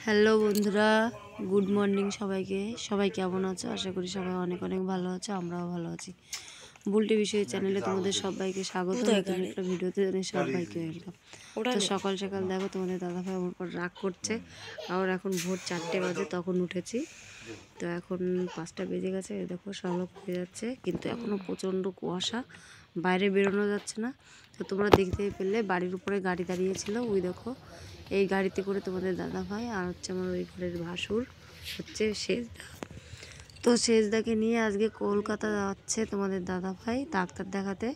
Hello বন্ধুরা, good morning সবাইকে। সবাই কেমন আছো? আশা করি সবাই অনেক অনেক ভালো আছো, আমরাও ভালো আছি। বুলটি বিষয় চ্যানেলে তোমাদের সবাইকে স্বাগত। নতুন একটা ভিডিওতে সবাইকে ওয়েলকাম। তো সকাল সকাল দেখো তোমাদের দাদাভাই আমার উপর রাগ করছে। আর এখন ভোর 4টে বাজে, তখন উঠেছি। তো এখন 5টা বেজে গেছে, দেখো সলক হয়ে যাচ্ছে, কিন্তু এখনও প্রচণ্ড কুয়াশা, বাইরে বেরোনো যাচ্ছে না। তো তোমরা দেখতেই পেলে বাড়ির উপরে গাড়ি দাঁড়িয়েছিল, ওই দেখো এই গাড়িতে করে তোমাদের দাদাভাই আর হচ্ছে আমার ওই ঘরের ভাসুর হচ্ছে সেজদা। তো সেজদাকে নিয়ে আজকে কলকাতা যাচ্ছে তোমাদের দাদাভাই ডাক্তার দেখাতে।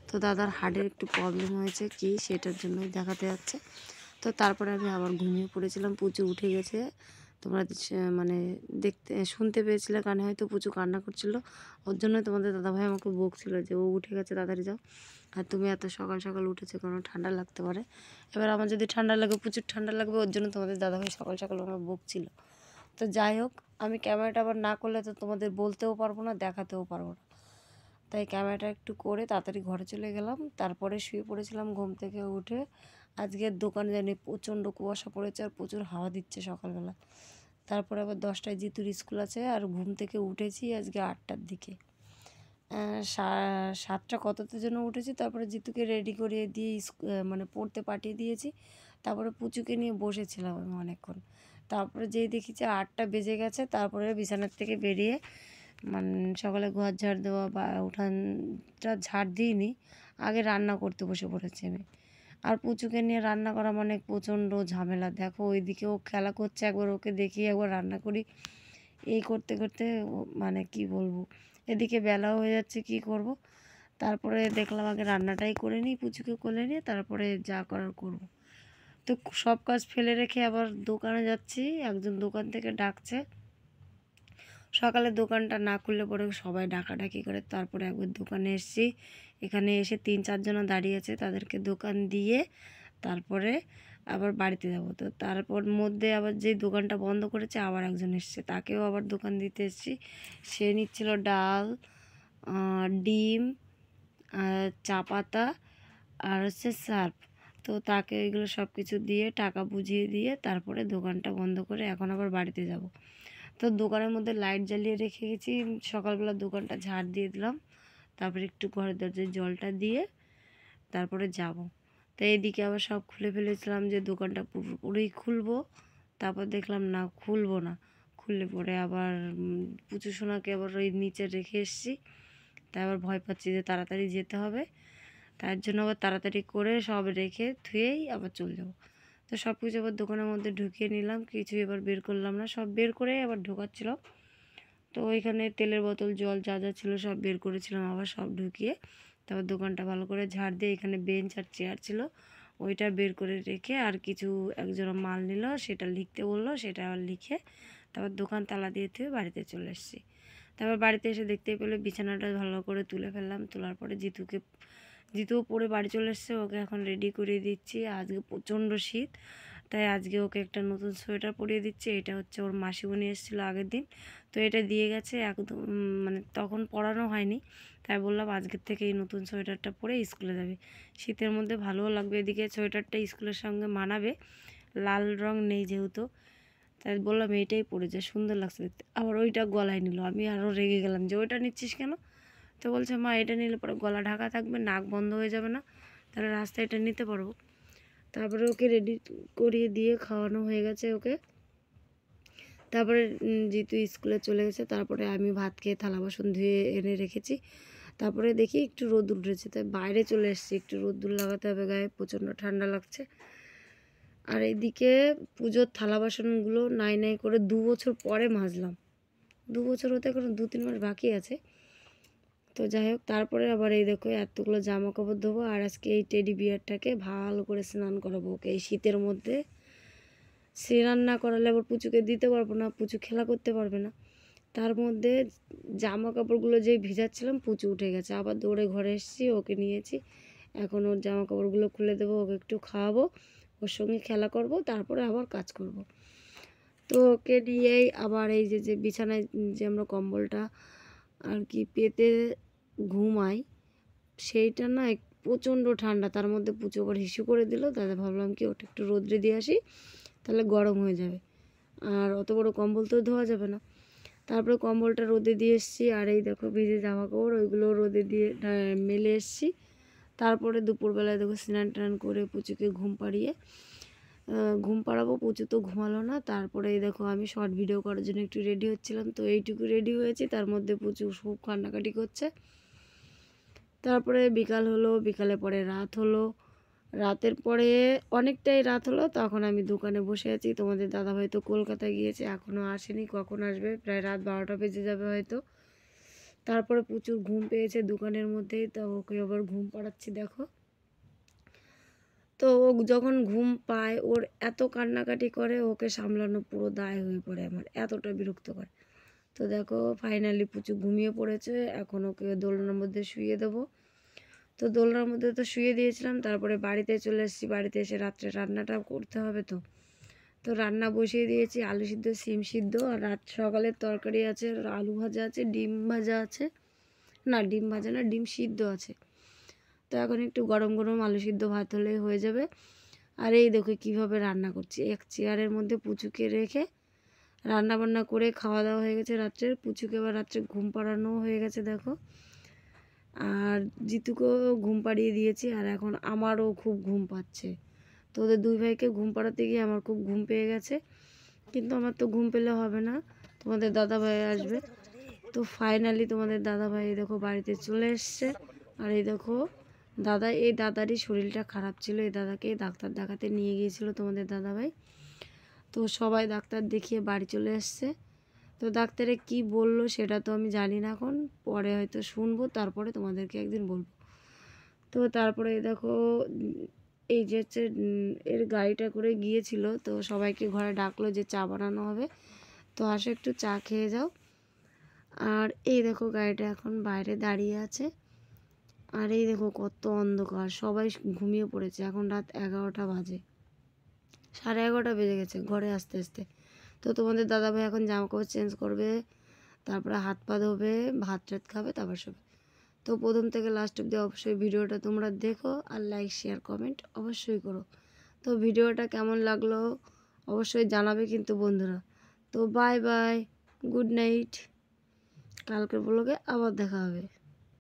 তো দাদার হার্টের একটু প্রবলেম হয়েছে কি, সেটার জন্যই দেখাতে যাচ্ছে। তো তারপরে আমি আবার ঘুমিয়ে পড়েছিলাম, পুচু উঠে গেছে। তোমরা মানে শুনতে পেয়েছিলে কানে, হয়তো পুচু কান্না করছিল, ওর জন্য তোমাদের দাদাভাই আমাকে বকছিল যে ও উঠে গেছে তাড়াতাড়ি যাও, আর তুমি এত সকাল সকাল উঠেছো, কোনো ঠান্ডা লাগতে পারে। এবার আমার যদি ঠান্ডা লাগে, প্রচুর ঠান্ডা লাগবে, ওর জন্য তোমাদের দাদাভাই সকাল সকাল আমার বকছিল। তো যাই হোক, আমি ক্যামেরাটা আবার না করলে তো তোমাদের বলতেও পারবো না, দেখাতেও পারবো না। তাই ক্যামেরাটা একটু করে তাড়াতাড়ি ঘরে চলে গেলাম। তারপরে শুয়ে পড়েছিলাম ঘুম থেকে উঠে। আজকের দোকানে জানি প্রচণ্ড কুয়াশা পড়েছে আর প্রচুর হাওয়া দিচ্ছে সকালবেলা। তারপরে আবার 10টায় জিতুর স্কুল আছে, আর ঘুম থেকে উঠেছি আজকে 8টার দিকে। 7টা কততে যেন উঠেছি। তারপরে জিতুকে রেডি করিয়ে দিয়ে মানে পড়তে পাঠিয়ে দিয়েছি। তারপরে পুচুকে নিয়ে বসেছিলাম আমি অনেকক্ষণ। তারপরে যেই দেখেছি 8টা বেজে গেছে, তারপরে বিছানার থেকে বেরিয়ে মানে সকালে ঘর ঝাড় দেওয়া বা উঠানটা ঝাড় দিইনি, আগে রান্না করতে বসে পড়েছি আমি। আর পুচুকে নিয়ে রান্না করা মানে প্রচণ্ড ঝামেলা। দেখো ওইদিকে ও খেলা করছে, একবার ওকে দেখি একবার রান্না করি, এই করতে করতে মানে কি বলবো, এদিকে বেলাও হয়ে যাচ্ছে, কি করব। তারপরে দেখলাম আগে রান্নাটাই করে নিই, পুচুকে কোলে নিয়ে তারপরে যা করার করব। তো সব কাজ ফেলে রেখে আবার দোকানে যাচ্ছি, একজন দোকান থেকে ডাকছে। সকালে দোকানটা না খুললে পরে সবাই ডাকাডাকি করে, তারপরে একবার দোকানে এসেছি। এখানে এসে 3-4 জন দাঁড়িয়ে আছে, তাদেরকে দোকান দিয়ে তারপরে আবার বাড়িতে যাব। তো তারপর মধ্যে আবার যেই দোকানটা বন্ধ করেছে আবার একজন এসছে, তাকেও আবার দোকান দিতে এসেছি। সে নিচ্ছিল ডাল, ডিম, চা পাতা আর হচ্ছে সার্ফ। তো তাকে এগুলো সব কিছু দিয়ে টাকা বুঝিয়ে দিয়ে তারপরে দোকানটা বন্ধ করে এখন আবার বাড়িতে যাব। তো দোকানের মধ্যে লাইট জ্বালিয়ে রেখে গেছি, সকালবেলা দোকানটা ঝাড় দিয়ে দিলাম, তারপরে একটু ঘরের দরজায় জলটা দিয়ে তারপরে যাব। তো এইদিকে আবার সব খুলে ফেলেছিলাম যে দোকানটা পুরোপুরি খুলবো, তারপর দেখলাম না খুলবো না, খুললে পরে আবার পুচু সোনাকে আবার ওই নিচে রেখে এসেছি। তাই আবার ভয় পাচ্ছি যে তাড়াতাড়ি যেতে হবে, তার জন্য আবার তাড়াতাড়ি করে সব রেখে ধুয়েই আবার চলে যাব। তো সব কিছু আবার দোকানের মধ্যে ঢুকিয়ে নিলাম, কিছু এবার বের করলাম না, সব বের করে আবার ঢোকাচ্ছিলাম। তো ওইখানে তেলের বোতল, জল যা যা ছিল সব বের করেছিলাম, আবার সব ঢুকিয়ে তারপর দোকানটা ভালো করে ঝাড় দিয়ে এখানে বেঞ্চ আর চেয়ার ছিল ওইটা বের করে রেখে, আর কিছু একজন মাল নিল, সেটা লিখতে বললো, সেটা আবার লিখে তারপর দোকান তালা দিয়ে থুয়ে বাড়িতে চলে এসেছি। তারপর বাড়িতে এসে দেখতেই পেলে বিছানাটা ভালো করে তুলে ফেললাম, তোলার পরে জিতুও পরে বাড়ি চলে এসছে, ওকে এখন রেডি করিয়ে দিচ্ছি। আজকে প্রচণ্ড শীত, তাই আজকে ওকে একটা নতুন সোয়েটার পরিয়ে দিচ্ছি। এটা হচ্ছে ওর মাসিমণি এসেছিলো আগের দিন, তো এটা দিয়ে গেছে একদম, মানে তখন পরানো হয়নি, তাই বললাম আজকের থেকে এই নতুন সোয়েটারটা পরে স্কুলে যাবে, শীতের মধ্যে ভালোও লাগবে, এদিকে সোয়েটারটা স্কুলের সঙ্গে মানাবে, লাল রং নেই যেহেতু, তাই বললাম এইটাই পরে যা, সুন্দর লাগছে দেখতে। আবার ওইটা গলায় নিল, আমি আরও রেগে গেলাম যে ওইটা নিচ্ছিস কেন। তো বলছে মা এটা নিলে পরে গলা ঢাকা থাকবে, নাক বন্ধ হয়ে যাবে না, তাহলে রাস্তায় এটা নিতে পারবো। তারপরে ওকে রেডি করিয়ে দিয়ে খাওয়ানো হয়ে গেছে ওকে। তারপরে জিতু স্কুলে চলে গেছে, তারপরে আমি ভাত খেয়ে থালা বাসন ধুয়ে এনে রেখেছি। তারপরে দেখি একটু রোদ উঠেছে, তাই বাইরে চলে এসেছি, একটু রোদ্দুর লাগাতে হবে গায়ে, প্রচণ্ড ঠান্ডা লাগছে। আর এইদিকে পুজোর থালা বাসনগুলো নাই নাই করে 2 বছর পরে মাজলাম, 2 বছর হতে এখন 2-3 মাস বাকি আছে। তো যাই হোক, তারপরে আবার এই দেখো এতগুলো জামা কাপড় ধোবো, আর আজকে এই টেডি বিয়ারটাকে ভালো করে স্নান করাবো ওকে এই শীতের মধ্যে। স্নান না করালে আবার পুচুকে দিতে পারবো না, পুচু খেলা করতে পারবে না। তার মধ্যে জামা কাপড়গুলো যেই ভিজাচ্ছিলাম, পুচু উঠে গেছে, আবার দৌড়ে ঘরে এসেছি, ওকে নিয়েছি। এখন ওর জামা কাপড়গুলো খুলে দেবো, ওকে একটু খাওয়াবো, ওর সঙ্গে খেলা করব, তারপরে আবার কাজ করব। তো ওকে নিয়েই আবার এই যে যে বিছানায় যে আমরা কম্বলটা আর কি পেতে ঘুমাই, সেইটা না প্রচণ্ড ঠান্ডা, তার মধ্যে পুচু আবার হিসু করে দিল, তাতে ভাবলাম কি ওটা একটু রোদ্রে দিয়ে আসি, তাহলে গরম হয়ে যাবে। আর অত বড় কম্বল তো ধোয়া যাবে না। তারপরে কম্বলটা রোদে দিয়ে এসেছি, আর এই দেখো ভিজে জামা কাপড় ওইগুলো রোদে দিয়ে মেলে এসেছি। তারপরে দুপুরবেলায় দেখো স্নান টান করে পুচুকে ঘুম পাড়াবো। পুচু তো ঘুমালো না। তারপরে এই দেখো আমি শর্ট ভিডিও করার জন্য একটু রেডি হচ্ছিলাম, তো এইটুকু রেডি হয়েছি, তার মধ্যে পুচু খুব কান্নাকাটি করছে। তারপরে বিকাল হলো, বিকালে পরে রাত হলো, রাতের পরে অনেকটাই রাত হলো, তখন আমি দোকানে বসে আছি। তোমাদের দাদাভাই তো কলকাতায় গিয়েছে, এখনও আসেনি, কখন আসবে, প্রায় রাত 12টা বেজে যাবে হয়তো। তারপরে প্রচুর ঘুম পেয়েছে দোকানের মধ্যেই, তো ওকে আবার ঘুম পাড়াচ্ছি দেখো। তো ও যখন ঘুম পায় ওর এত কান্নাকাটি করে, ওকে সামলানো পুরো দায় হয়ে পড়ে আমার, এতটা বিরক্ত করে। তো দেখো ফাইনালি পুচু ঘুমিয়ে পড়েছে, এখন ওকে দোলনার মধ্যে শুইয়ে দেবো। তো দোলনার মধ্যে তো শুয়ে দিয়েছিলাম, তারপরে বাড়িতে চলে এসেছি। বাড়িতে এসে রাত্রে রান্নাটা করতে হবে, তো তো রান্না বসিয়ে দিয়েছি, আলু সিদ্ধ সিম সিদ্ধ, আর রাত সকালের তরকারি আছে, আলু ভাজা আছে, ডিম ভাজা আছে, না ডিম ভাজা না, ডিম সিদ্ধ আছে। তো এখন একটু গরম গরম আলু সিদ্ধ ভাত হলেই হয়ে যাবে। আর এই দেখো কীভাবে রান্না করছি, এক চেয়ারের মধ্যে পুচুকে রেখে রান্না বান্না করে খাওয়া দাওয়া হয়ে গেছে রাত্রের। পুচুকে আবার রাত্রে ঘুম পাড়ানো হয়ে গেছে দেখো, আর জিতুকেও ঘুম পাড়িয়ে দিয়েছি। আর এখন আমারও খুব ঘুম পাচ্ছে, তো ওদের দুই ভাইকে ঘুম পাড়াতে গিয়ে আমার খুব ঘুম পেয়ে গেছে। কিন্তু আমার তো ঘুম পেলে হবে না, তোমাদের দাদাভাই আসবে। তো ফাইনালি তোমাদের দাদাভাই দেখো বাড়িতে চলে এসছে। আর এই দেখো এই দাদারই শরীরটা খারাপ ছিল, এই দাদাকে ডাক্তার দেখাতে নিয়ে গিয়েছিল তোমাদের দাদাভাই। তো সবাই ডাক্তার দেখিয়ে বাড়ি চলে এসছে। তো ডাক্তারে কি বললো সেটা তো আমি জানি না, এখন পরে হয়তো শুনবো, তারপরে তোমাদেরকে একদিন বলবো। তো তারপরে দেখো এই যে হচ্ছে এর গাড়িটা করে গিয়েছিল, তো সবাইকে ঘরে ডাকলো যে চা বানানো হবে, তো আসো একটু চা খেয়ে যাও। আর এই দেখো গাড়িটা এখন বাইরে দাঁড়িয়ে আছে, আর এই দেখো কত অন্ধকার, সবাই ঘুমিয়ে পড়েছে, এখন রাত 11টা বাজে, 11:30 বেজে গেছে ঘরে আসতে আসতে। তো তোমাদের দাদাভাই এখন জামা কাপড় চেঞ্জ করবে, তারপরে হাত পা ধোবে, ভাত টাত খাবে, তারপর শোবে। তো প্রথম থেকে লাস্ট অব্দি অবশ্যই ভিডিওটা তোমরা দেখো, আর লাইক শেয়ার কমেন্ট অবশ্যই করো। তো ভিডিওটা কেমন লাগলো অবশ্যই জানাবে কিন্তু বন্ধুরা। তো বাই বাই, গুড নাইট, কালকের ব্লগে আবার দেখা হবে।